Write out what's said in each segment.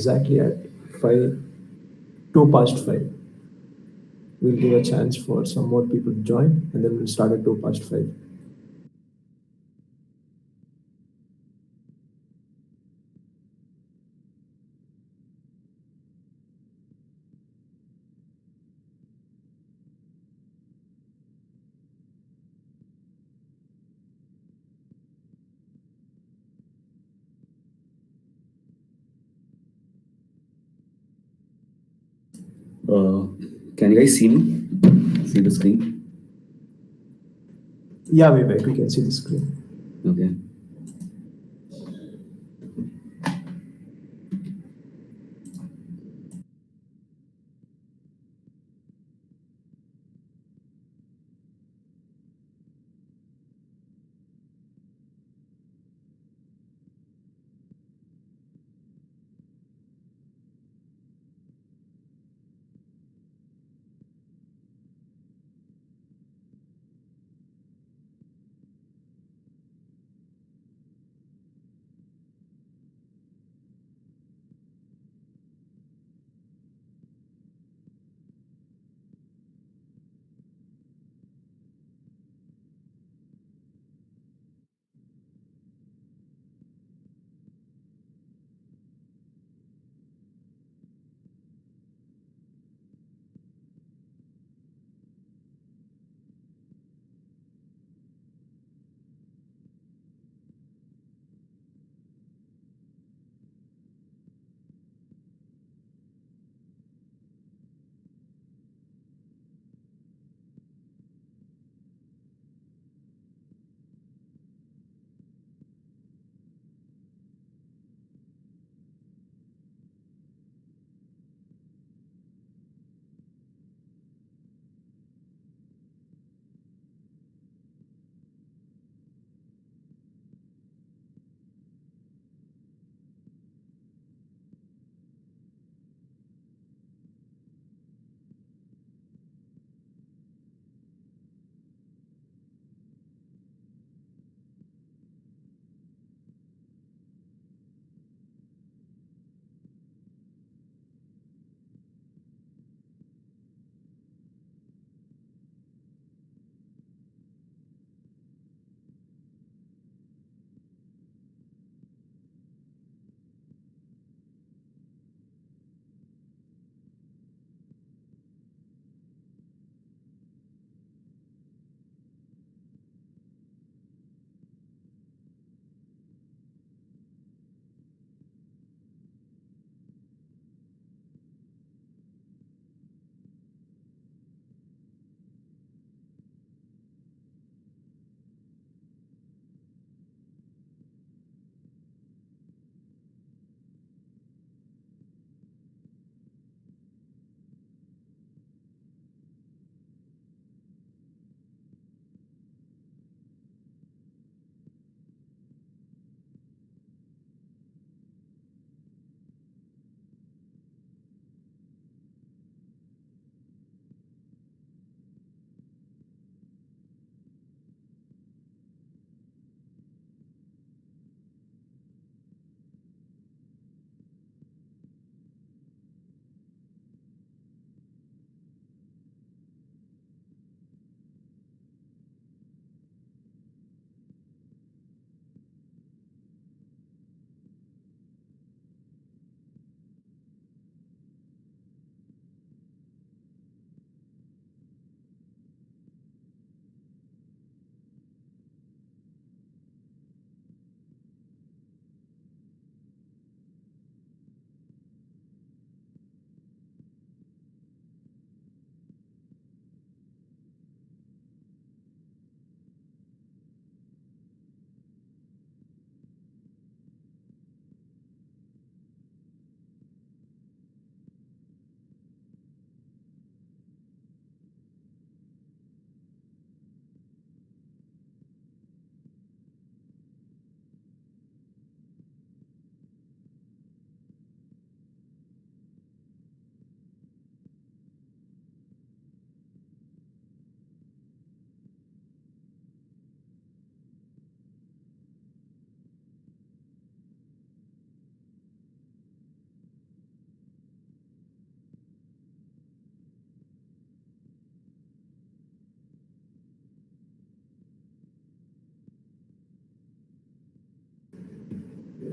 exactly at 5, 2 past 5. We'll give a chance for some more people to join, and then we'll start at 2 past 5. Uh, can you guys see me? See the screen? Yeah, Vivek, we can see the screen. Okay.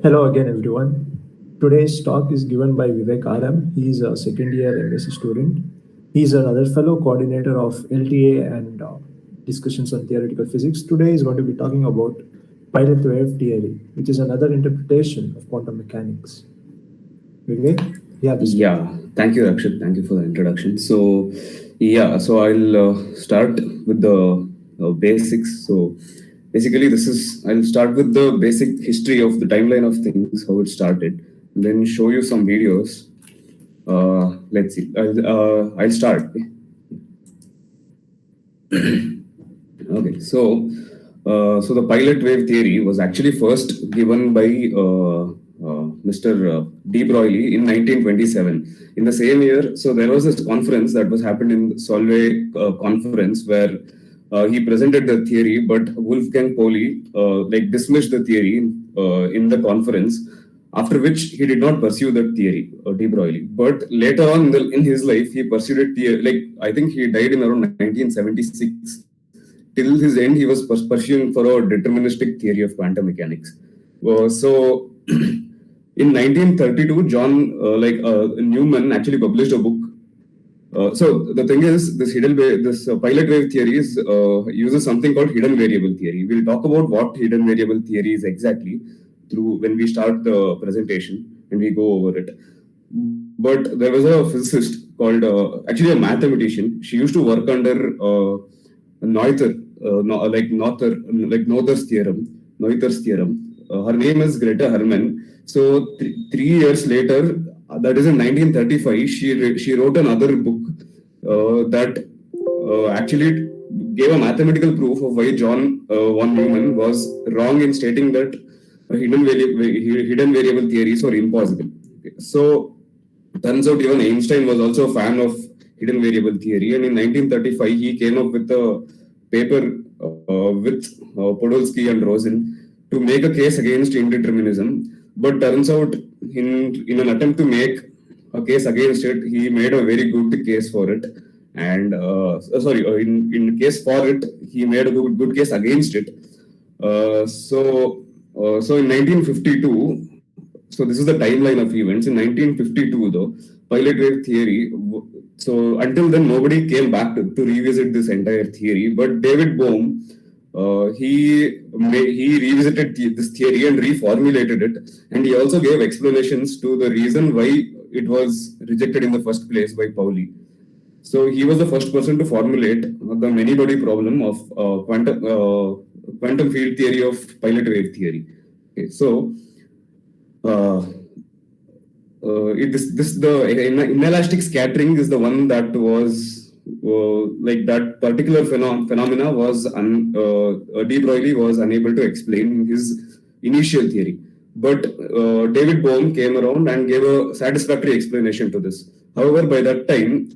Hello again, everyone. Today's talk is given by Vivek RM. He is a second year MSc student. He is another fellow coordinator of LTA and discussions on theoretical physics. Today is going to be talking about pilot wave theory, which is another interpretation of quantum mechanics. Vivek, you have the stage. Yeah, thank you, Rakshit. Thank you for the introduction. So I'll start with the basics. So, basically, I'll start with the basic history of the timeline of things, how it started, and then show you some videos. Let's see. I'll start. Okay, so the pilot wave theory was actually first given by Mr. De Broglie in 1927. In the same year, so there was this conference that was happened in Solvay conference where he presented the theory, but Wolfgang Pauli dismissed the theory in the conference. After which he did not pursue that theory, De Broglie. But later on in his life, he pursued it. Like I think he died in around 1976. Till his end, he was pursuing for a deterministic theory of quantum mechanics. So in 1932, John Newman actually published a book. So the thing is, this pilot wave theory uses something called hidden variable theory. We'll talk about what hidden variable theory is exactly through when we start the presentation and we go over it. But there was a physicist called, actually a mathematician. She used to work under Noether's theorem. Her name is Greta Hermann. So 3 years later, that is in 1935, she wrote another book that actually gave a mathematical proof of why John von Neumann was wrong in stating that hidden variable theories are impossible. Okay. So turns out even Einstein was also a fan of hidden variable theory, and in 1935 he came up with a paper with Podolsky and Rosen to make a case against indeterminism. But turns out in an attempt to make a case against it, he made a very good case for it. And in case for it, he made a good case against it. So in 1952, so this is the timeline of events. In 1952, though, pilot wave theory. So until then, nobody came back to revisit this entire theory. But David Bohm, he revisited this theory and reformulated it, and he also gave explanations to the reason why it was rejected in the first place by Pauli. So he was the first person to formulate the many-body problem of quantum field theory of pilot wave theory. Okay, so the inelastic scattering is the one that was that particular phenomena was De Broglie was unable to explain in his initial theory. But David Bohm came around and gave a satisfactory explanation to this. However, by that time,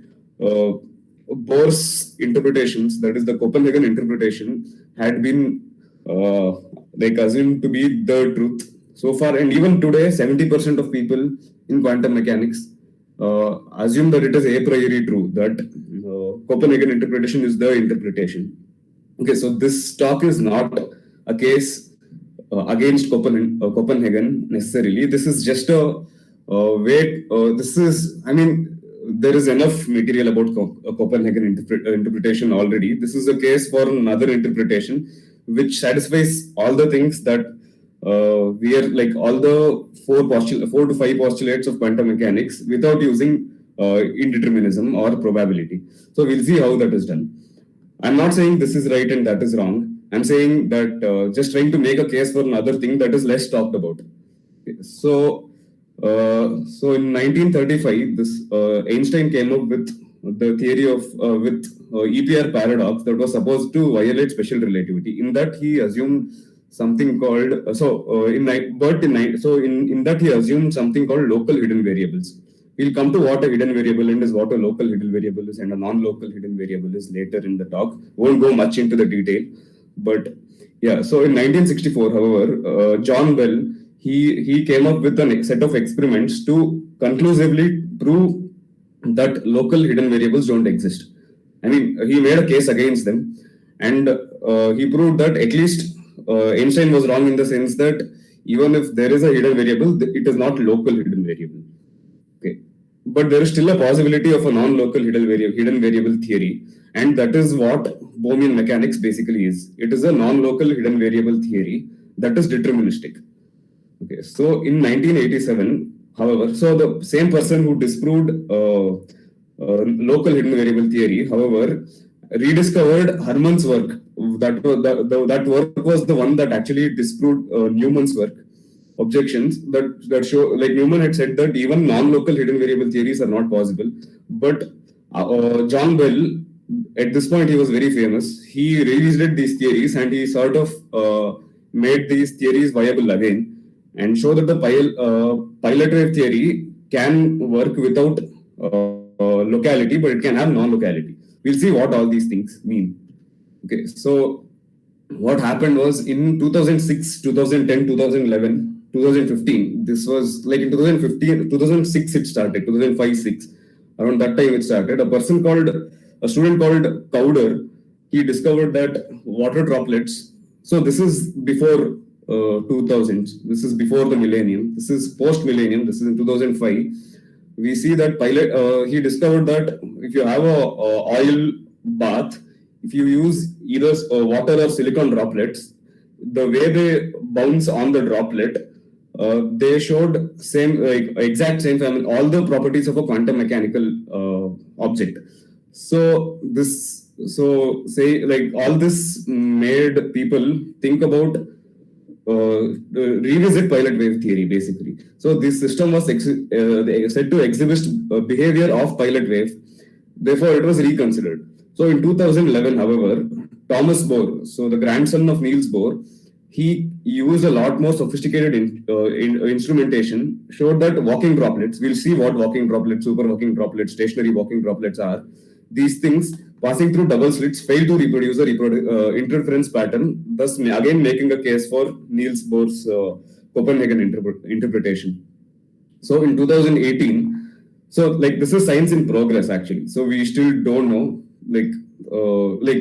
Bohr's interpretations, that is the Copenhagen interpretation, had been assumed to be the truth so far. And even today, 70% of people in quantum mechanics assume that it is a priori true, that Copenhagen interpretation is the interpretation. Okay, so this talk is not a case against Copenhagen necessarily. This is just a way. There is enough material about Copenhagen interpretation already. This is a case for another interpretation which satisfies all the things that we are like all the 4 to 5 postulates of quantum mechanics without using indeterminism or probability. So we'll see how that is done. I'm not saying this is right and that is wrong. I'm saying that just trying to make a case for another thing that is less talked about. Okay. So in 1935, this Einstein came up with the theory of EPR paradox that was supposed to violate special relativity. In that, he assumed something called in that he assumed something called local hidden variables. We'll come to what a hidden variable is, what a local hidden variable is, and a non-local hidden variable is later in the talk. Won't go much into the detail, but yeah. So in 1964, however, John Bell he came up with a set of experiments to conclusively prove that local hidden variables don't exist. I mean, he made a case against them, and he proved that at least Einstein was wrong in the sense that even if there is a hidden variable, it is not local hidden variable. Okay, but there is still a possibility of a non-local hidden variable theory, and that is what Bohmian mechanics basically is. It is a non-local hidden variable theory that is deterministic. Okay, so in 1987, however, so the same person who disproved local hidden variable theory, however, rediscovered Hermann's work. That work was the one that actually disproved Newman's work objections that show, like Newman had said that even non-local hidden variable theories are not possible, but John Bell, at this point he was very famous. He revisited these theories and he sort of made these theories viable again and show that the pilot wave theory can work without locality, but it can have non-locality. We'll see what all these things mean. Okay, so what happened was in 2006, 2010, 2011, 2015, this was like in 2015, 2006 it started, 2005-6, around that time it started. A student called Couder, he discovered that water droplets, so this is before 2000, this is before the millennium, this is post-millennium, this is in 2005. We see that he discovered that if you have a oil bath, if you use either water or silicon droplets, the way they bounce on the droplet, they showed exact same all the properties of a quantum mechanical object. So all this made people think about revisit pilot wave theory basically. So this system was said to exhibit behavior of pilot wave. Therefore, it was reconsidered. So in 2011, however, Tomas Bohr, so the grandson of Neils Bohr, he used a lot more sophisticated instrumentation, showed that walking droplets, we'll see what walking droplets, super walking droplets, stationary walking droplets are. These things passing through double slits fail to reproduce the interference pattern, thus again making a case for Niels Bohr's Copenhagen interpretation. So in 2018, so like this is science in progress actually. So we still don't know, like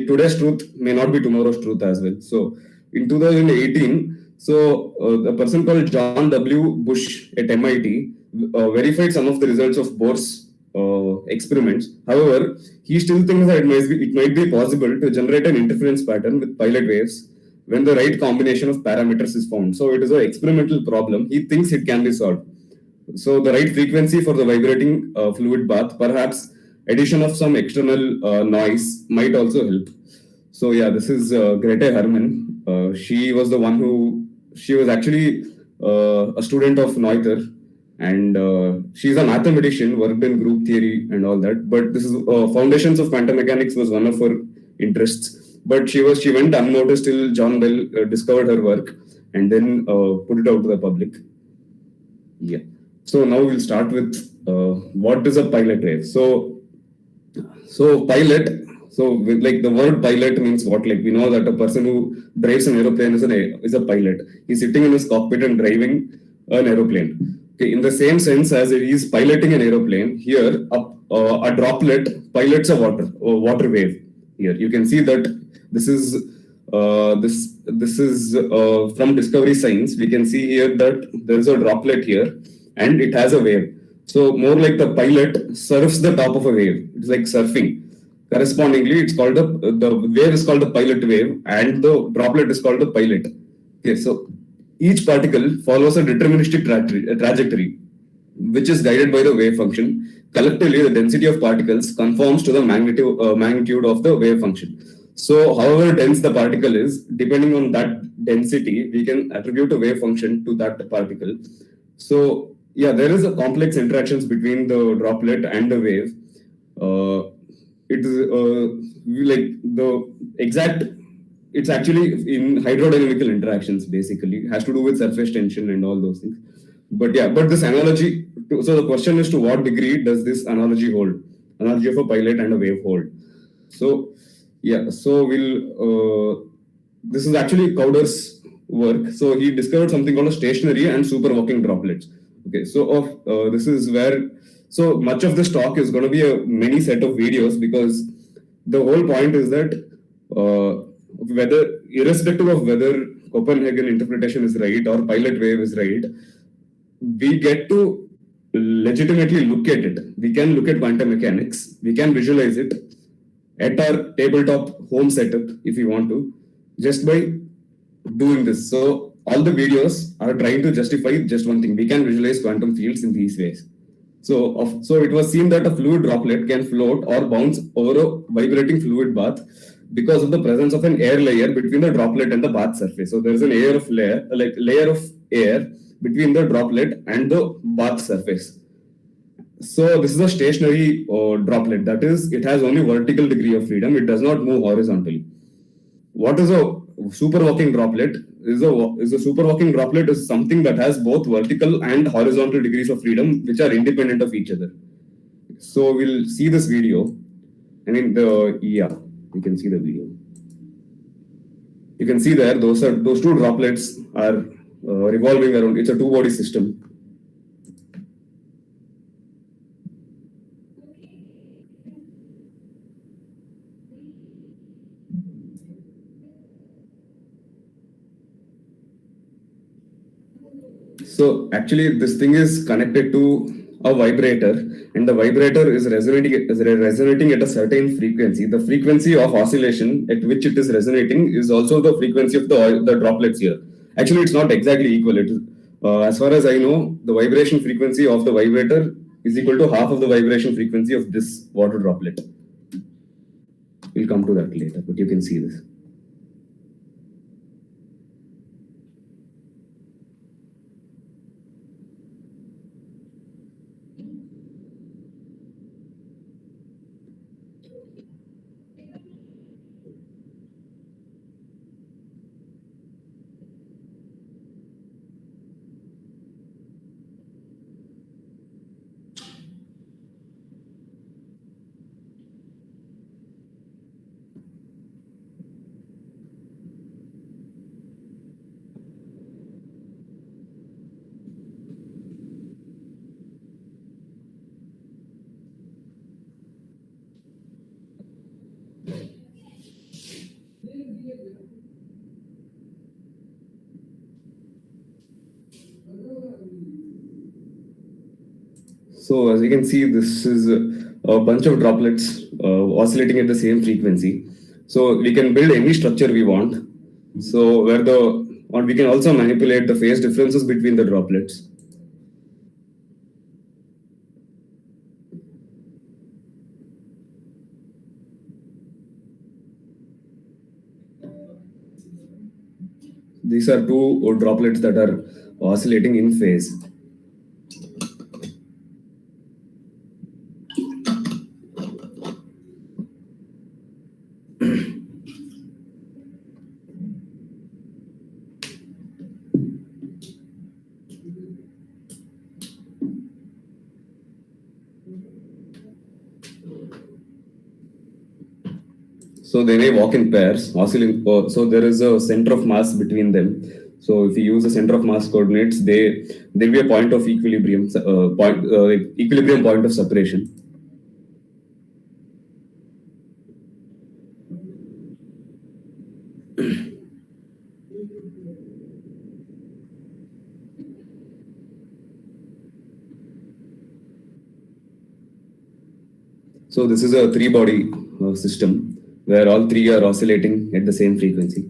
today's truth may not be tomorrow's truth as well. So in 2018, so a person called John W. Bush at MIT verified some of the results of Bohr's experiments. However, he still thinks that it might be possible to generate an interference pattern with pilot waves when the right combination of parameters is found. So it is an experimental problem. He thinks it can be solved. So the right frequency for the vibrating fluid bath, perhaps addition of some external noise might also help. So yeah, this is Grete Hermann. She was the one she was actually a student of Noether, and she's a mathematician, worked in group theory and all that. But this is foundations of quantum mechanics was one of her interests. But she went unnoticed till John Bell discovered her work and then put it out to the public. Yeah. So now we'll start with what is a pilot wave. So pilot. So like the word pilot means what? Like we know that a person who drives an aeroplane is a pilot. He's sitting in his cockpit and driving an aeroplane. Okay, in the same sense as he is piloting an aeroplane, here a droplet pilots a water wave. Here you can see that this is from Discovery Science. We can see here that there is a droplet here and it has a wave. So more like the pilot surfs the top of a wave. It's like surfing. Correspondingly, it's called the wave is called the pilot wave and the droplet is called the pilot. Okay, so each particle follows a deterministic trajectory, which is guided by the wave function. Collectively, the density of particles conforms to the magnitude of the wave function. So, however dense the particle is, depending on that density, we can attribute a wave function to that particle. So, yeah, there is a complex interactions between the droplet and the wave. It is like the exact. It's actually in hydrodynamical interactions. Basically, it has to do with surface tension and all those things. But yeah, but this analogy. So the question is, to what degree does this analogy hold? Analogy of a pilot and a wave hold. So yeah, so this is actually Couder's work. So he discovered something called a stationary and super walking droplets. Okay, so this is where. So much of this talk is going to be a many set of videos, because the whole point is that irrespective of whether Copenhagen interpretation is right or pilot wave is right, we get to legitimately look at it. We can look at quantum mechanics, we can visualize it at our tabletop home setup if we want to, just by doing this. So all the videos are trying to justify just one thing: we can visualize quantum fields in these ways. So it was seen that a fluid droplet can float or bounce over a vibrating fluid bath because of the presence of an air layer between the droplet and the bath surface. So there is an layer of air between the droplet and the bath surface. So this is a stationary droplet. That is, it has only vertical degree of freedom. It does not move horizontally. What is a superworking droplet? Is a superworking droplet is something that has both vertical and horizontal degrees of freedom, which are independent of each other. So we'll see this video. I mean, you can see the video. You can see there those two droplets are revolving around. It's a two-body system. So actually, this thing is connected to a vibrator, and the vibrator is resonating at a certain frequency. The frequency of oscillation at which it is resonating is also the frequency of the droplets here. Actually, it's not exactly equal. As far as I know, the vibration frequency of the vibrator is equal to half of the vibration frequency of this water droplet. We'll come to that later, but you can see this. So as you can see, this is a bunch of droplets oscillating at the same frequency. So we can build any structure we want. So we can also manipulate the phase differences between the droplets. These are two droplets that are oscillating in phase. So they may walk in pairs, oscillating. So there is a center of mass between them. So if you use the center of mass coordinates, there'll be a point of equilibrium, equilibrium point of separation. So this is a three-body system where all three are oscillating at the same frequency.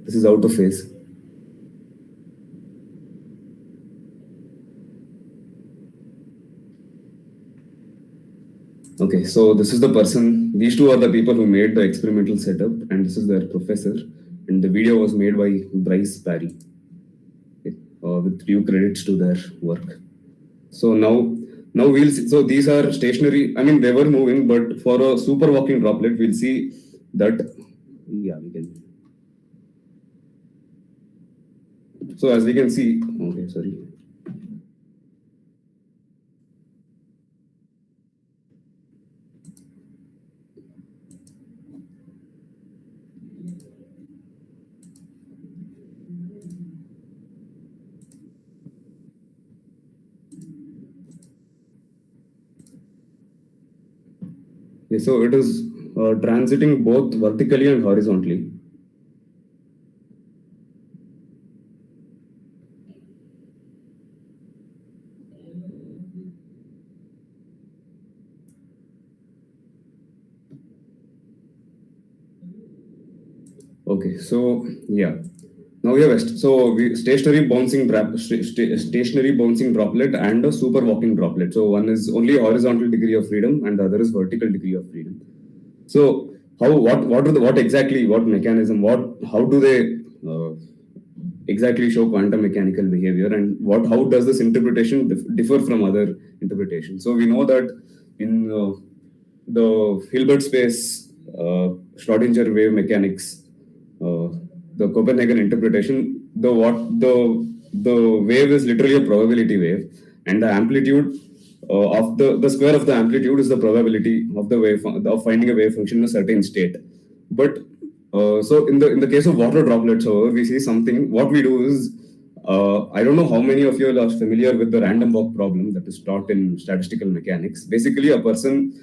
This is out of phase. Okay, so this is the person. These two are the people who made the experimental setup, and this is their professor. And the video was made by Bryce Parry, with due credits to their work. So now we'll see. So these are stationary. I mean, they were moving, but for a super walking droplet, we'll see that. Yeah, we can. So as we can see, okay, sorry. Okay, so it is transiting both vertically and horizontally. Okay, so yeah. Now we have stationary bouncing droplet and a super walking droplet. So one is only horizontal degree of freedom and the other is vertical degree of freedom. So what mechanism, how do they exactly show quantum mechanical behavior, and how does this interpretation differ from other interpretations? So we know that in the Hilbert space, Schrodinger wave mechanics, uh, the Copenhagen interpretation, the wave is literally a probability wave, and the amplitude of the square of the amplitude is the probability of the of finding a wave function in a certain state. But so in the case of water droplets, however, we see something. What we do is, I don't know how many of you are familiar with the random walk problem that is taught in statistical mechanics. Basically, a person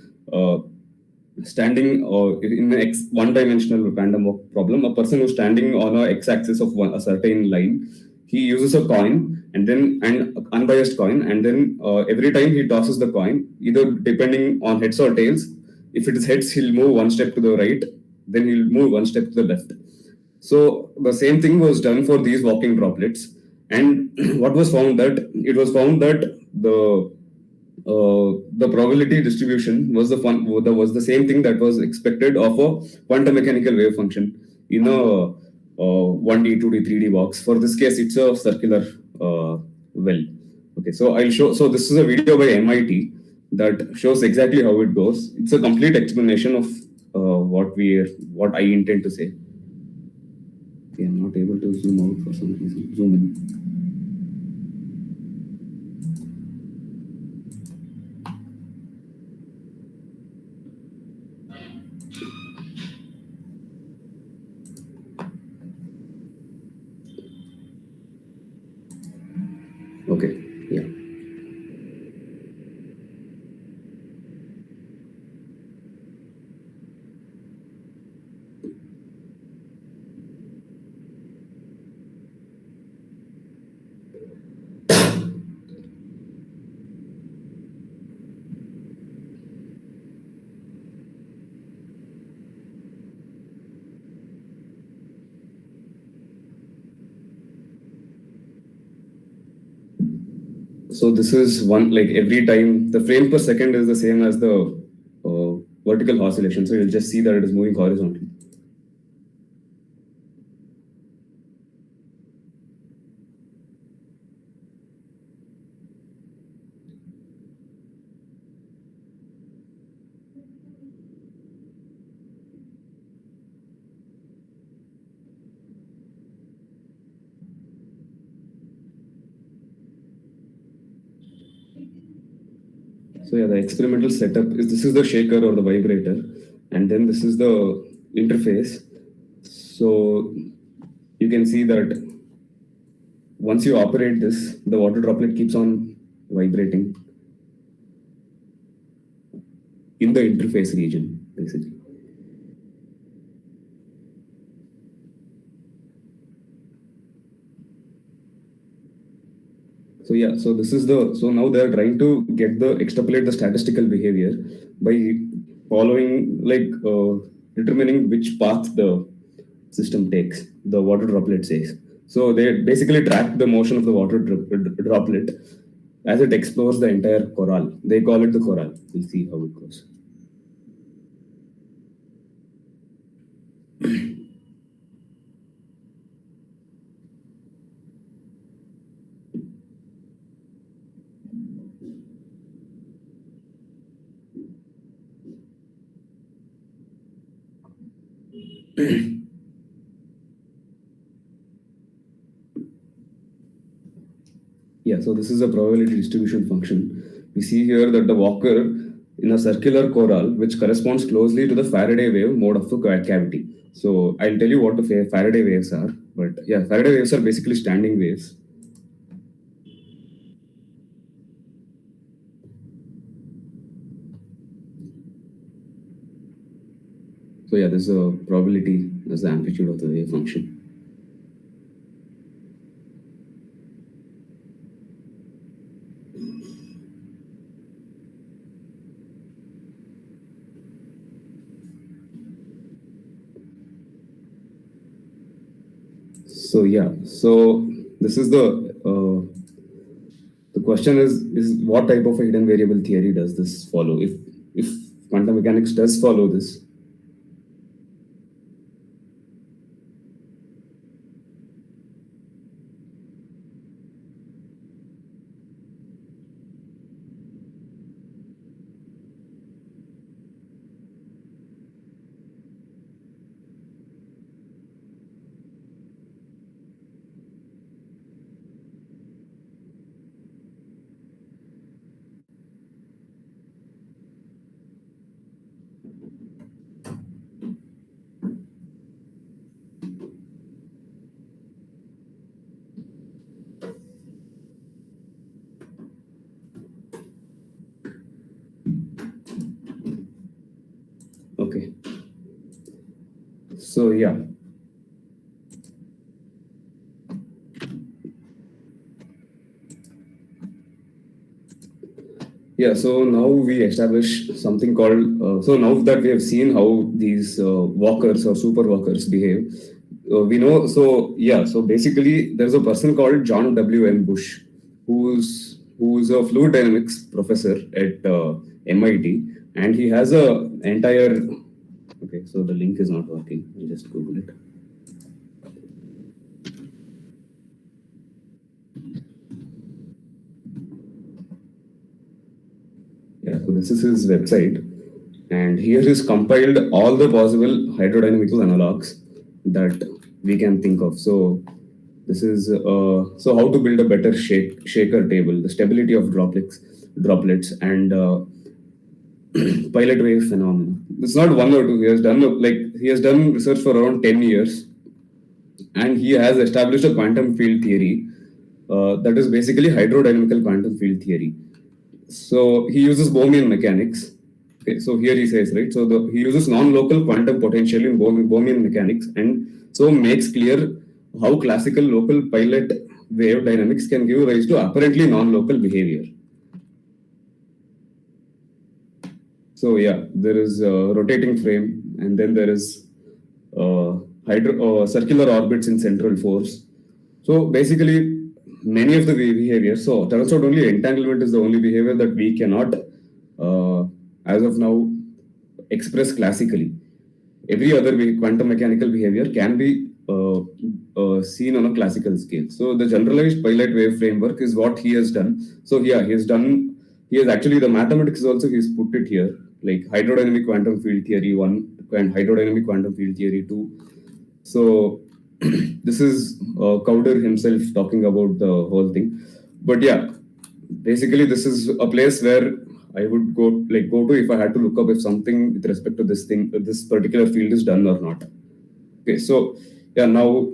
standing in an one-dimensional random walk problem, a person who's standing on a x-axis of a certain line, he uses a coin and then an unbiased coin, and then every time he tosses the coin, either depending on heads or tails, if it is heads, he'll move one step to the right, then he'll move one step to the left. So the same thing was done for these walking droplets, and it was found that the probability distribution was the same thing that was expected of a quantum mechanical wave function in a 1D, 2D, 3D box. For this case, it's a circular well. Okay, so I'll show. So this is a video by MIT that shows exactly how it goes. It's a complete explanation of what I intend to say. Okay, I'm not able to zoom out for some reason. Zoom in. Okay, yeah. So this is one, like every time the frame per second is the same as the vertical oscillation. So you'll just see that it is moving horizontally. So yeah, the experimental setup is, this is the shaker or the vibrator, and then this is the interface. So you can see that once you operate this, the water droplet keeps on vibrating in the interface region, basically. So yeah, so this is so now they are trying to extrapolate the statistical behavior by following, like determining which path the system takes, the water droplet says. So they basically track the motion of the water droplet as it explores the entire corral. They call it the corral. We'll see how it goes. Yeah, so this is a probability distribution function. We see here that the walker in a circular corral, which corresponds closely to the Faraday wave mode of the cavity. So I'll tell you what the Faraday waves are. But yeah, Faraday waves are basically standing waves. So yeah, there's a probability as the amplitude of the wave function. So yeah, so this is the question is what type of a hidden variable theory does this follow? If quantum mechanics does follow this, okay. So yeah. Yeah, so now we establish something called, so now that we have seen how these walkers or super walkers behave, we know, so yeah, so basically there's a person called John W.M. Bush, who's a fluid dynamics professor at MIT, and he has a entire, okay, so the link is not working, I'll just Google it. Yeah, so this is his website, and here he's compiled all the possible hydrodynamical analogs that we can think of. So this is so how to build a better shaker table, the stability of droplets, and pilot wave phenomena. It's not one or two. He has done research for around 10 years, and he has established a quantum field theory that is basically hydrodynamical quantum field theory. So he uses Bohmian mechanics. Okay, so here he says, right, so he uses non-local quantum potential in Bohmian mechanics, and so makes clear how classical local pilot wave dynamics can give rise to apparently non-local behavior. So yeah, there is a rotating frame, and then there is circular orbits in central force. So basically, many of the behaviors. So turns out only entanglement is the only behavior that we cannot, as of now, express classically. Every other quantum mechanical behavior can be seen on a classical scale. So the generalized pilot wave framework is what he has done. So yeah, he has done. He has actually the mathematics is also he's put it here, like hydrodynamic quantum field theory 1 and hydrodynamic quantum field theory 2. So this is Couder himself talking about the whole thing. But yeah, basically this is a place where I would go to if I had to look up if something with respect to this particular field is done or not. Okay, so yeah, now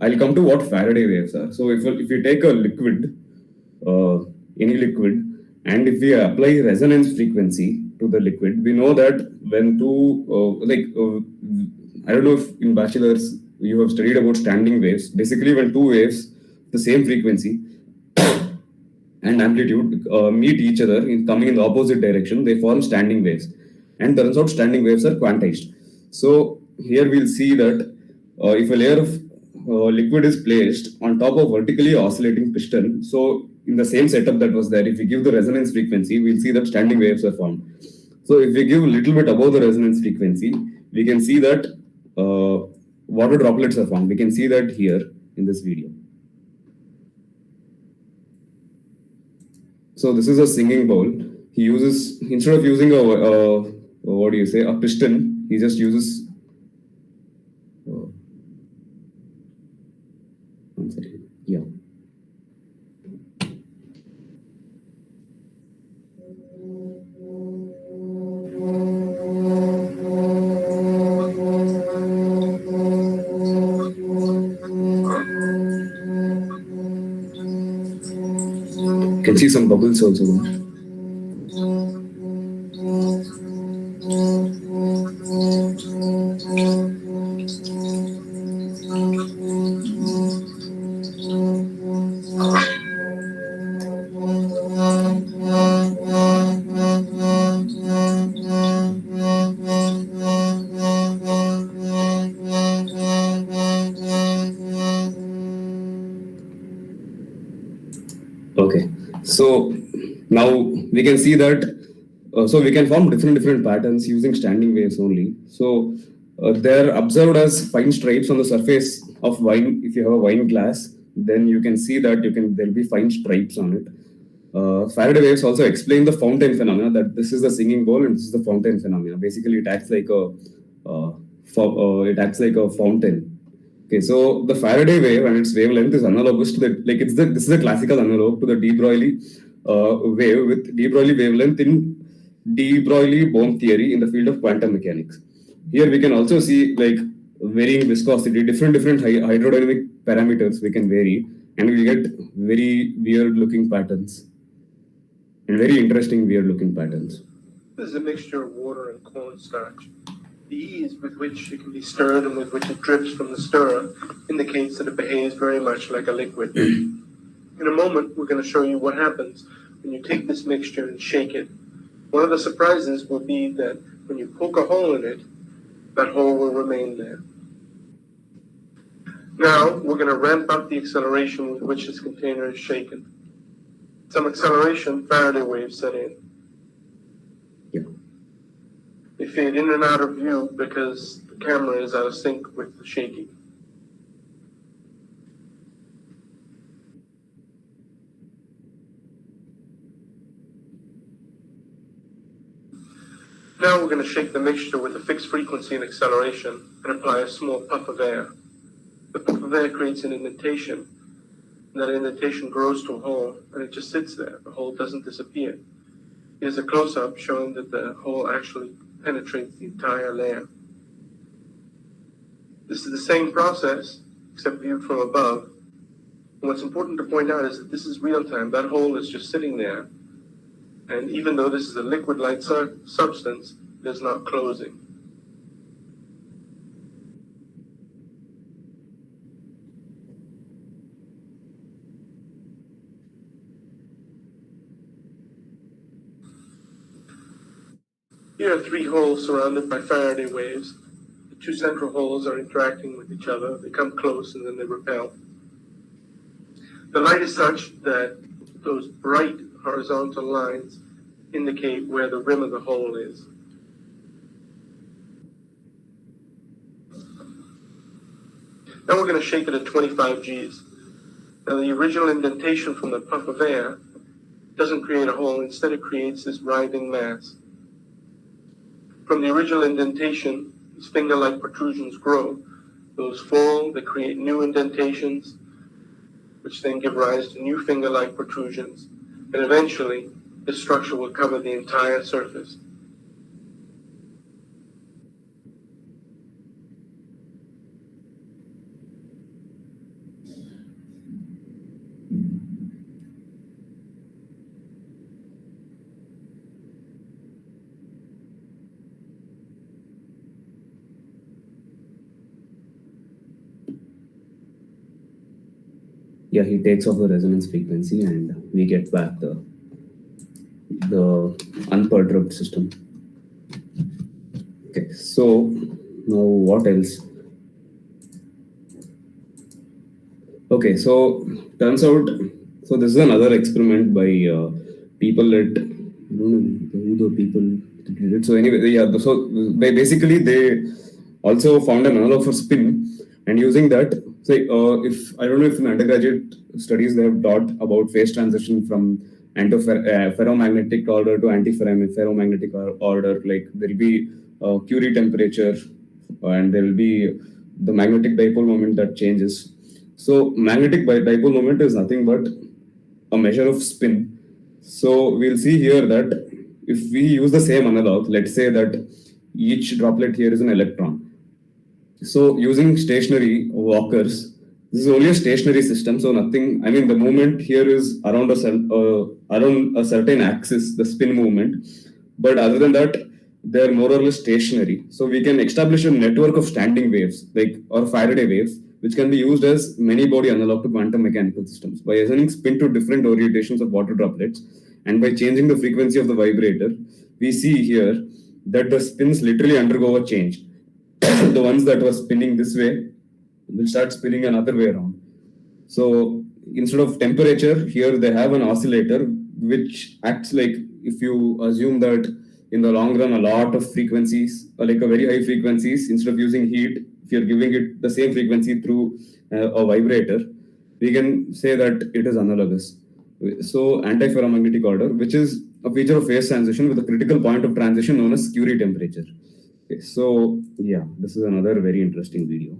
I'll come to what Faraday waves are. So if you take a liquid, any liquid, and if we apply resonance frequency to the liquid, we know that when I don't know if in bachelor's you have studied about standing waves. Basically, when two waves, the same frequency and amplitude meet each other in coming in the opposite direction, they form standing waves. And turns out standing waves are quantized. So here we'll see that if a layer of liquid is placed on top of vertically oscillating piston, so in the same setup that was there, if we give the resonance frequency, we'll see that standing waves are formed. So if we give a little bit above the resonance frequency, we can see that water droplets are formed. We can see that here in this video. So this is a singing bowl. He uses, instead of using a piston, he just uses. One second. Yeah. You can see some bubbles also there. Okay, so now we can see that, so we can form different patterns using standing waves only. So they're observed as fine stripes on the surface of wine. If you have a wine glass, then you can see that there'll be fine stripes on it. Faraday waves also explain the fountain phenomena, that this is the singing bowl and this is the fountain phenomena. Basically, it acts like a fountain. Okay, so the Faraday wave and its wavelength is analogous to this is a classical analog to the De Broglie wave, with De Broglie wavelength in De Broglie Bohm theory in the field of quantum mechanics. Here we can also see like varying viscosity, different hydrodynamic parameters we can vary, and we get very weird looking patterns and very interesting weird looking patterns. This is a mixture of water and cornstarch. The ease with which it can be stirred and with which it drips from the stirrer indicates that it behaves very much like a liquid. In a moment, we're going to show you what happens when you take this mixture and shake it. One of the surprises will be that when you poke a hole in it, that hole will remain there. Now, we're going to ramp up the acceleration with which this container is shaken. Some acceleration, Faraday waves set in. They fade in and out of view because the camera is out of sync with the shaking. Now we're going to shake the mixture with a fixed frequency and acceleration and apply a small puff of air. The puff of air creates an indentation, and that indentation grows to a hole, and it just sits there. The hole doesn't disappear. Here's a close-up showing that the hole actually penetrates the entire layer. This is the same process, except viewed from above. And what's important to point out is that this is real time. That hole is just sitting there. And even though this is a liquid-like substance, it is not closing. Here are three holes surrounded by Faraday waves. The two central holes are interacting with each other. They come close and then they repel. The light is such that those bright horizontal lines indicate where the rim of the hole is. Now we're going to shake it at 25 Gs. Now the original indentation from the puff of air doesn't create a hole. Instead it creates this writhing mass. From the original indentation, these finger-like protrusions grow. Those fall, they create new indentations, which then give rise to new finger-like protrusions. And eventually, this structure will cover the entire surface. Yeah, he takes off the resonance frequency and we get back the unperturbed system. Okay, so now what else? Okay, so turns out, so this is another experiment by people at, I don't know who the people did it. So anyway, yeah, so basically they also found an analog for spin, and using that, say, if I don't know if in undergraduate studies they have taught about phase transition from ferromagnetic order to anti-ferromagnetic order, like there will be Curie temperature and there will be the magnetic dipole moment that changes. So magnetic dipole moment is nothing but a measure of spin. So we'll see here that if we use the same analog, let's say that each droplet here is an electron. So using stationary walkers, this is only a stationary system, so nothing, I mean the movement here is around a certain axis, the spin movement, but other than that, they're more or less stationary. So we can establish a network of standing waves, or Faraday waves, which can be used as many-body analog to quantum mechanical systems. By assigning spin to different orientations of water droplets, and by changing the frequency of the vibrator, we see here that the spins literally undergo a change. The ones that were spinning this way will start spinning another way around. So instead of temperature, here they have an oscillator which acts like, if you assume that in the long run a lot of frequencies, like a very high frequencies, instead of using heat, if you're giving it the same frequency through a vibrator, we can say that it is analogous. So antiferromagnetic order, which is a feature of phase transition with a critical point of transition known as Curie temperature. Okay, so yeah, this is another very interesting video.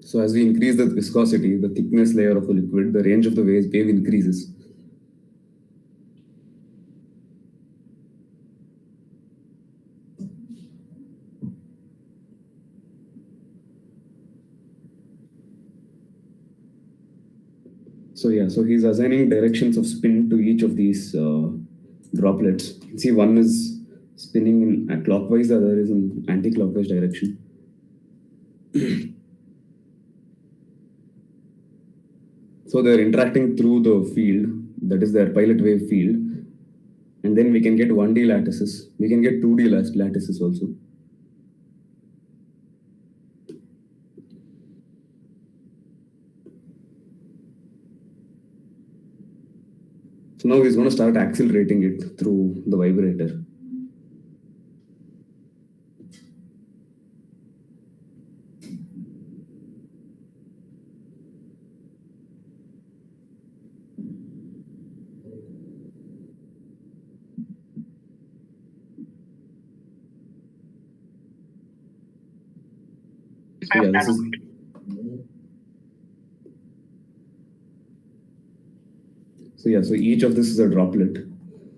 So as we increase the viscosity, the thickness layer of the liquid, the range of the wave increases. So yeah, so he's assigning directions of spin to each of these droplets. See, one is spinning in clockwise, the other is in anti-clockwise direction. So they're interacting through the field, that is their pilot wave field. And then we can get 1D lattices. We can get 2D lattices also. So now he's going to start accelerating it through the vibrator. Yeah, this is. So yeah, so each of this is a droplet,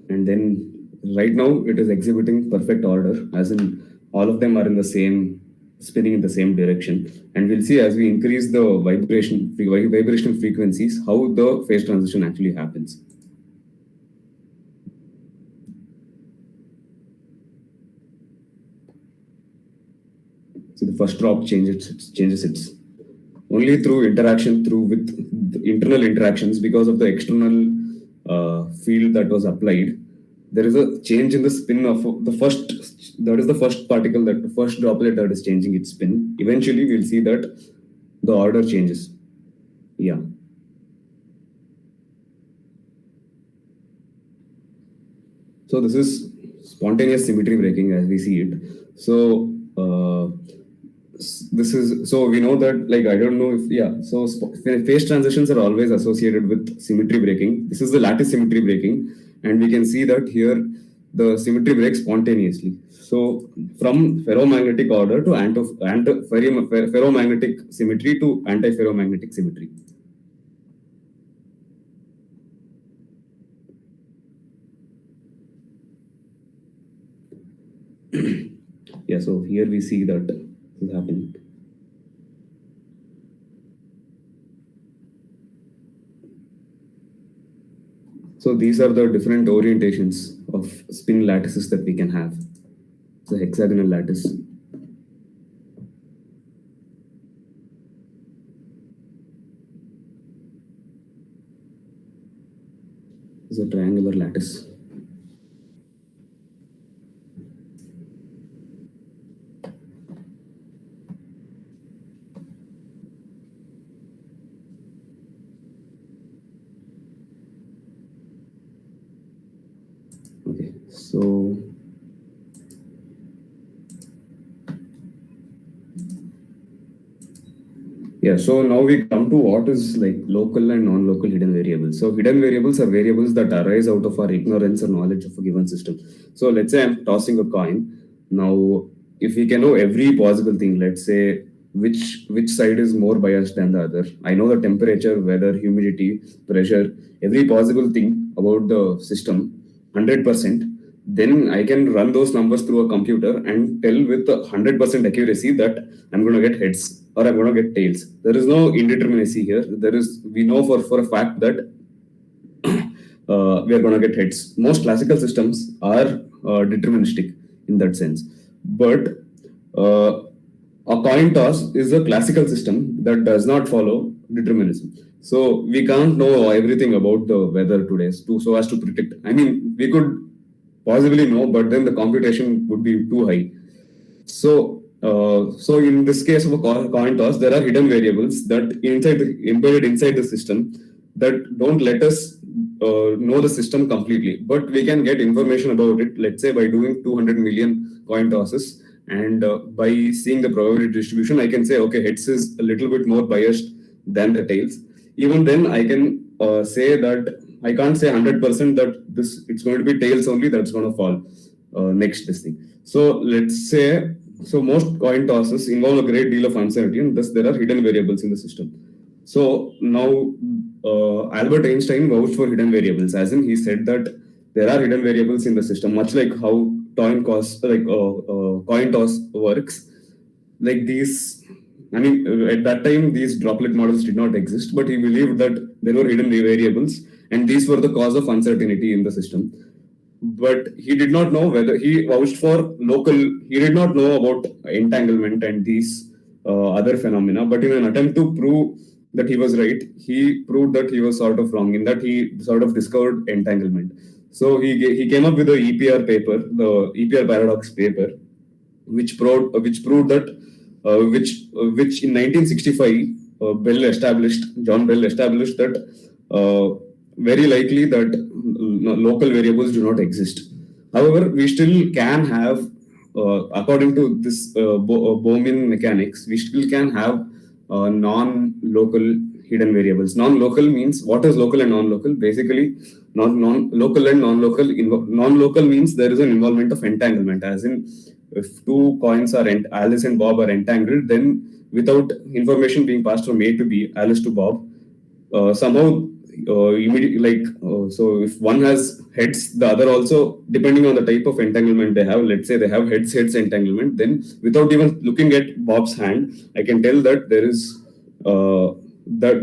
and then right now it is exhibiting perfect order, as in all of them are in the same, spinning in the same direction. And we'll see as we increase the vibrational frequencies, how the phase transition actually happens. So the first drop changes its only through interaction with the internal interactions, because of the external field that was applied. There is a change in the spin of the first. That is the first particle, that the first droplet that is changing its spin. Eventually, we'll see that the order changes. Yeah. So this is spontaneous symmetry breaking as we see it. So this is, so we know that, like, I don't know if, yeah, so phase transitions are always associated with symmetry breaking. This is the lattice symmetry breaking, and we can see that here the symmetry breaks spontaneously. So from ferromagnetic order to ferromagnetic symmetry to antiferromagnetic symmetry. Yeah, so here we see that is happening. So these are the different orientations of spin lattices that we can have. It's a hexagonal lattice. It's a triangular lattice. Okay, so yeah, so now we come to what is like local and non-local hidden variables. So hidden variables are variables that arise out of our ignorance or knowledge of a given system. So let's say I'm tossing a coin. Now, if we can know every possible thing, let's say which side is more biased than the other. I know the temperature, weather, humidity, pressure, every possible thing about the system, 100%. then I can run those numbers through a computer and tell with 100% accuracy that I'm going to get heads or I'm going to get tails. There is no indeterminacy here. We know for a fact that we are going to get heads. Most classical systems are deterministic in that sense. But uh, a coin toss is a classical system that does not follow determinism. So we can't know everything about the weather today so as to predict. I mean, we could possibly know, but then the computation would be too high. So in this case of a coin toss, there are hidden variables that embedded inside the system that don't let us know the system completely. But we can get information about it, let's say by doing 200 million coin tosses. And by seeing the probability distribution, I can say, okay, heads is a little bit more biased than the tails. Even then, I can say that I can't say 100% that it's going to be tails only that's going to fall next this thing. So let's say, so most coin tosses involve a great deal of uncertainty, and thus there are hidden variables in the system. So now Albert Einstein vouched for hidden variables, as in he said that there are hidden variables in the system, much like how coin toss works. Like these, I mean, at that time these droplet models did not exist, but he believed that there were hidden variables, and these were the cause of uncertainty in the system. But he did not know whether he vouched for local. He did not know about entanglement and these other phenomena. But in an attempt to prove that he was right, he proved that he was sort of wrong in that he sort of discovered entanglement. So he came up with the EPR paper, the EPR paradox paper, which proved that which in 1965 John Bell established that very likely that local variables do not exist. However, we still can have, according to this Bohmian mechanics, we still can have non-local hidden variables. Non-local means, what is local and non-local? Basically, non-local and non-local. Non-local means there is an involvement of entanglement, as in if two coins are Alice and Bob are entangled, then without information being passed from A to B, Alice to Bob, somehow immediately so if one has heads, the other also, depending on the type of entanglement they have, let's say they have heads entanglement, then without even looking at Bob's hand, I can tell that there is that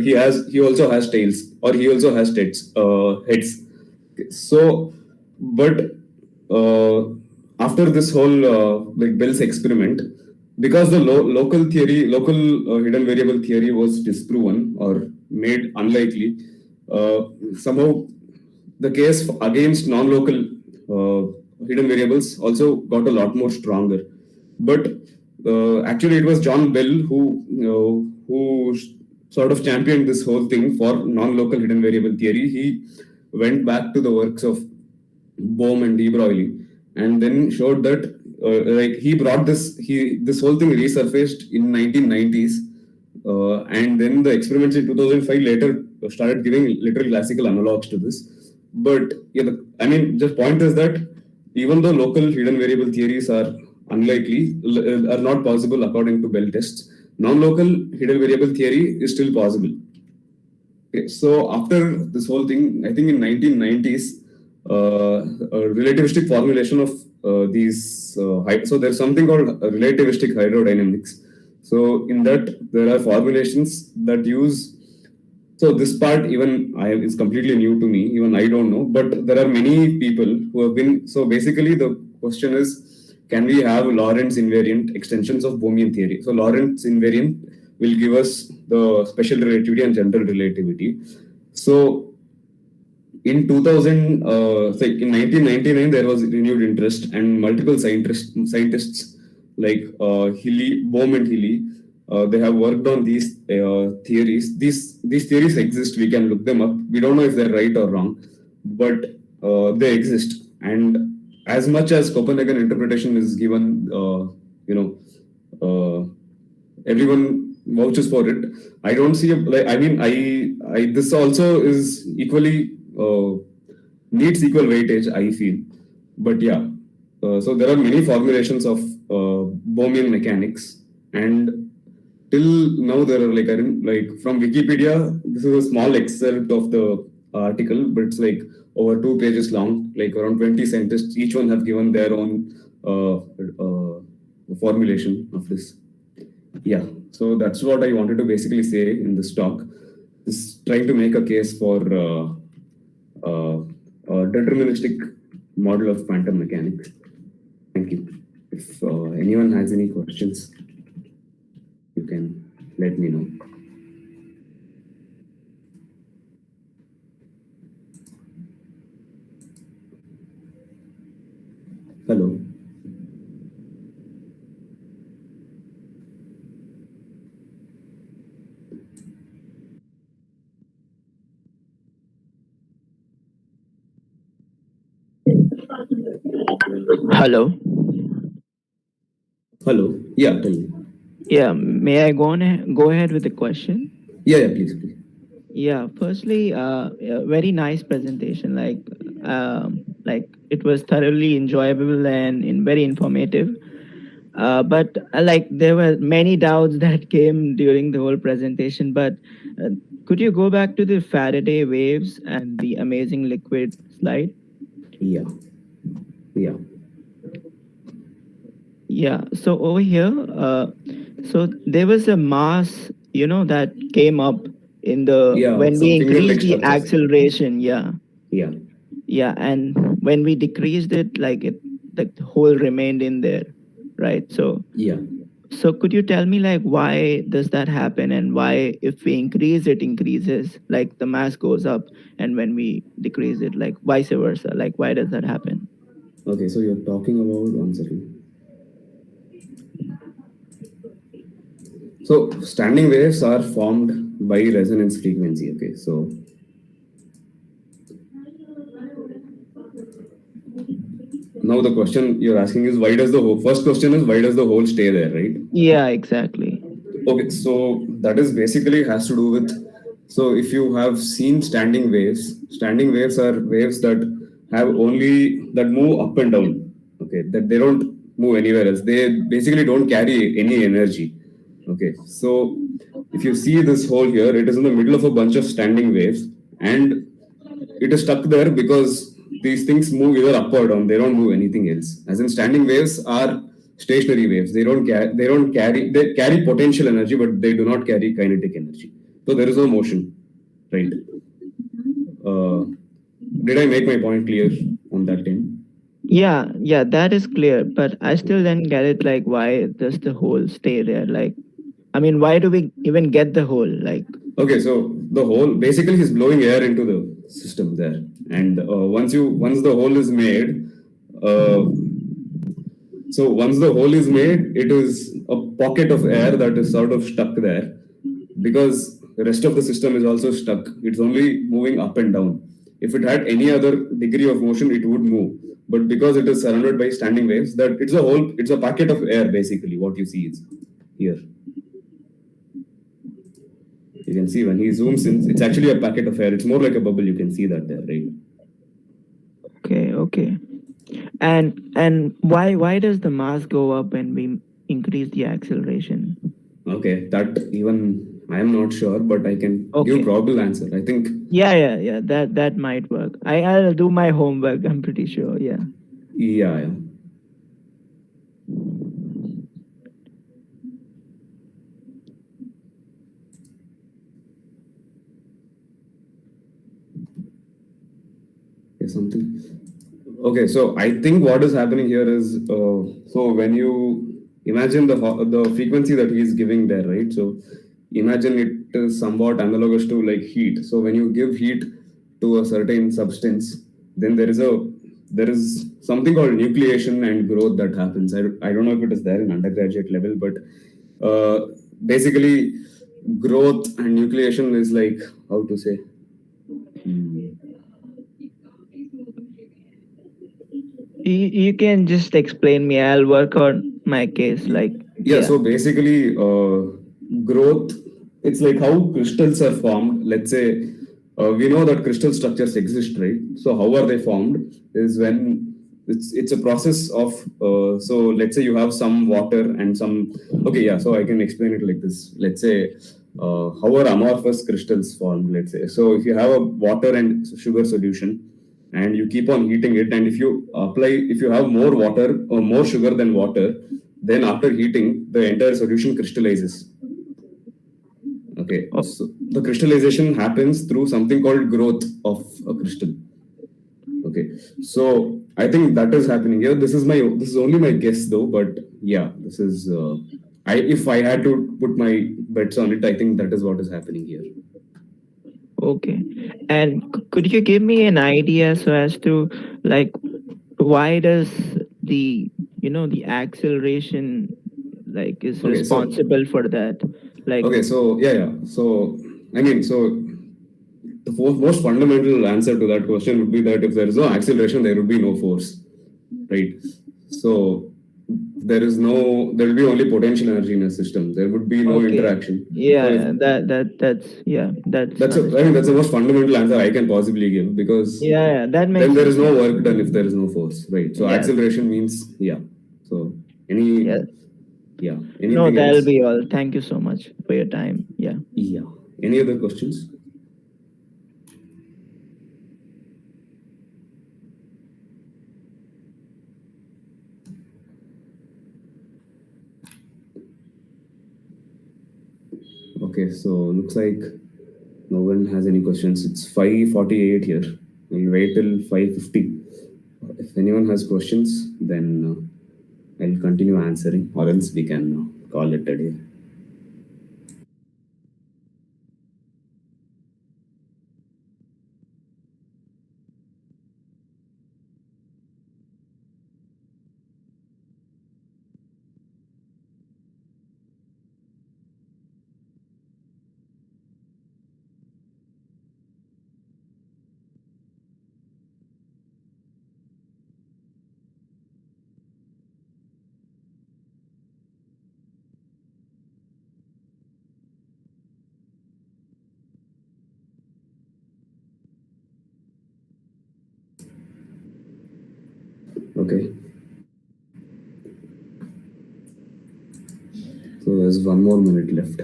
he also has tails, or he also has heads. So but after this whole Bell's experiment, because the local hidden variable theory was disproven or made unlikely, somehow the case against non-local hidden variables also got a lot more stronger. But actually, it was John Bell who sort of championed this whole thing for non-local hidden variable theory. He went back to the works of Bohm and De Broglie, and then showed that he brought this whole thing resurfaced in 1990s, and then the experiments in 2005 later started giving literal classical analogs to this. But the point is that even though local hidden variable theories are unlikely, are not possible according to Bell tests, non-local hidden variable theory is still possible. Okay, so after this whole thing, I think in 1990s, a relativistic formulation of these so there's something called relativistic hydrodynamics. So in that there are formulations that use, so this part even is completely new to me, even I don't know, but there are many people who have been, so basically the question is, can we have Lorentz invariant extensions of Bohmian theory? So Lorentz invariant will give us the special relativity and general relativity. So in 2000, in 1999, there was renewed interest, and multiple scientists like Bohm and Healy, they have worked on these theories. These theories exist. We can look them up. We don't know if they're right or wrong, but they exist. And as much as Copenhagen interpretation is given, everyone vouches for it. I don't see this also is equally needs equal weightage, I feel. But yeah, so there are many formulations of Bohmian mechanics, and till now there are from Wikipedia, this is a small excerpt of the article, but it's like over 2 pages long, like around 20 scientists, each one have given their own formulation of this. Yeah, so that's what I wanted to basically say in this talk, is trying to make a case for a deterministic model of quantum mechanics. Thank you. If anyone has any questions, you can let me know. Hello. Hello. Hello. Yeah, tell me. Yeah, may I go ahead with the question? Yeah, please, please. Yeah, firstly, a very nice presentation. Like it was thoroughly enjoyable and very informative. But like there were many doubts that came during the whole presentation. But uh, could you go back to the Faraday waves and the amazing liquid slide? Yeah. Yeah. Yeah. So over here, so there was a mass, that came up in the Yeah, when we some finger-like increased the structures. acceleration. Yeah. Yeah. Yeah. And when we decreased it, the whole remained in there, right? Yeah. So could you tell me like why does that happen and why if we increase it increases, like the mass goes up, and when we decrease it, like vice versa, like why does that happen? Okay, so you're talking about one second. So standing waves are formed by resonance frequency. Okay, so now the question you're asking is why does the whole, first question is why does the whole stay there, right? Yeah, exactly. Okay, so that is basically has to do with, so if you have seen standing waves are waves that have only, that move up and down. Okay, that they don't move anywhere else. They basically don't carry any energy. Okay, so if you see this hole here, it is in the middle of a bunch of standing waves, and it is stuck there because these things move either up or down. They don't move anything else. As in, standing waves are stationary waves. They carry potential energy, but they do not carry kinetic energy. So there is no motion, right? Uh, did I make my point clear on that end? Yeah, that is clear, but I still didn't get it. Like, why does the hole stay there? Like, I mean, why do we even get the hole? Like, Okay, so the hole basically is blowing air into the system there, and once the hole is made, uh, so once the hole is made, it is a pocket of air that is sort of stuck there, because the rest of the system is also stuck. It's only moving up and down. If it had any other degree of motion, it would move. But because it is surrounded by standing waves, that it's a packet of air basically. What you see is here. You can see when he zooms in, it's actually a packet of air. It's more like a bubble. You can see that there, right? okay, and why does the mass go up when we increase the acceleration? Okay, that even I am not sure, but I can give Okay. probable answer. I think. Yeah. That might work. I'll do my homework. I'm pretty sure. Yeah. Yeah. Something. Okay, so I think what is happening here is, so when you imagine the frequency that he is giving there, right? So imagine it is somewhat analogous to like heat. So when you give heat to a certain substance, then there is something called nucleation and growth that happens. I don't know if it is there in undergraduate level, but basically growth and nucleation is like, how to say. You can just explain me. I'll work on my case. Like, yeah. So basically, growth, it's like how crystals are formed. Let's say we know that crystal structures exist, right? So how are they formed is when it's a process of, so let's say you have some water and some, okay, yeah, so I can explain it like this. Let's say how are amorphous crystals formed, let's say. So if you have a water and sugar solution and you keep on heating it, and if you have more water or more sugar than water, then after heating, the entire solution crystallizes. Okay, Oh, so the crystallization happens through something called growth of a crystal. Okay, so I think that is happening here. This is only my guess though, but yeah, this is if I had to put my bets on it, I think that is what is happening here. okay. And could you give me an idea so as to like why does the the acceleration like is Okay, so responsible for that? Like, yeah. So I mean, so the most fundamental answer to that question would be that if there is no acceleration, there would be no force, right? So there will be only potential energy in a system. There would be no okay, interaction. So if yeah, that's yeah, that's I mean, that's the understandable. most fundamental answer I can possibly give because Yeah, that then makes there is sense. no Yeah, work done if there is no force, right? So yeah, acceleration means, yeah. So any, yeah. yeah, No, anything that'll else? be all. Thank you so much for your time. Yeah. Yeah. Any other questions? Okay, so looks like no one has any questions. It's 5:48 here. We'll wait till 5:50. If anyone has questions, then I'll continue answering, or else we can call it a day. Okay, so there's 1 more minute left.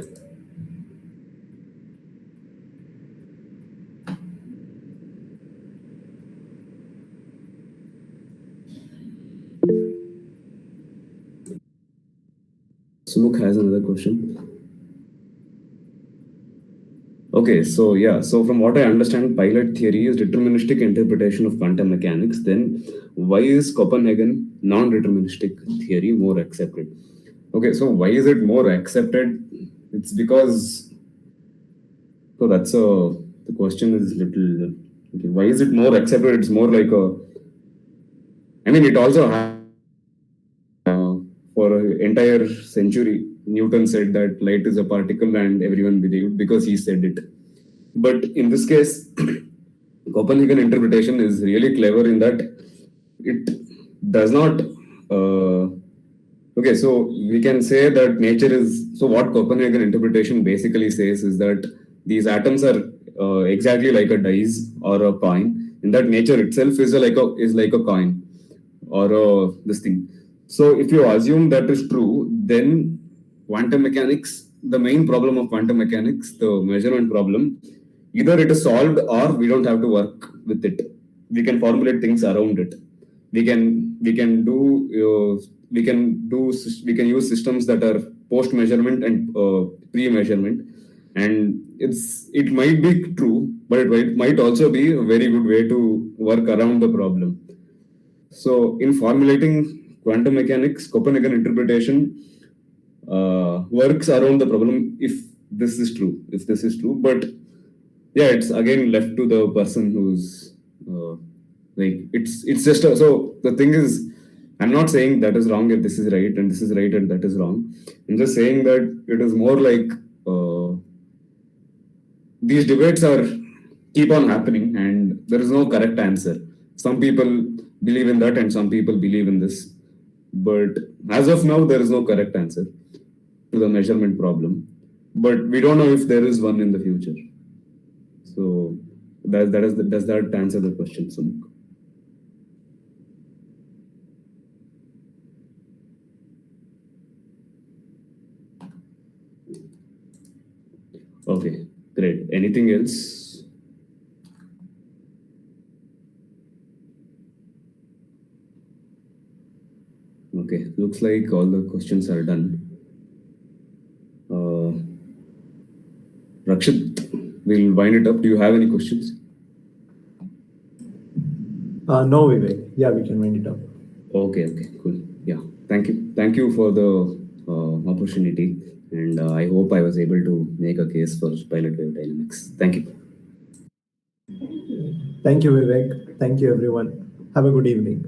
Sumukh has another question. Okay, so yeah, so from what I understand, pilot theory is deterministic interpretation of quantum mechanics. Then, why is Copenhagen non-deterministic theory more accepted? Okay, so why is it more accepted? It's because so that's the question is little. Okay, why is it more accepted? It's more like a. I mean, it also for an entire century, Newton said that light is a particle, and everyone believed because he said it. But in this case, Copernican interpretation is really clever in that it does not. Okay, so we can say that nature is. So what Copernican interpretation basically says is that these atoms are exactly like a dice or a coin. In that nature itself is like a coin or this thing. So if you assume that is true, then quantum mechanics, the main problem of quantum mechanics, the measurement problem, either it is solved or we don't have to work with it. We can formulate things around it. We can use systems that are post measurement and pre measurement, and it might be true, but might also be a very good way to work around the problem. So, in formulating quantum mechanics, Copernican interpretation works around the problem if this is true. If this is true, but yeah, it's again left to the person who's like it's just so the thing is, I'm not saying that is wrong and this is right and this is right and that is wrong. I'm just saying that it is more like these debates are keep on happening and there is no correct answer. Some people believe in that and some people believe in this, but as of now there is no correct answer to the measurement problem, but we don't know if there is one in the future. So does that answer the question, Sumuk? Okay, great. Anything else? Okay, looks like all the questions are done. Rakshit, we'll wind it up. Do you have any questions? No, Vivek. Yeah, we can wind it up. Okay, cool. Yeah, thank you for the opportunity, and I hope I was able to make a case for pilot wave dynamics. Thank you. Thank you, Vivek. Thank you, everyone. Have a good evening.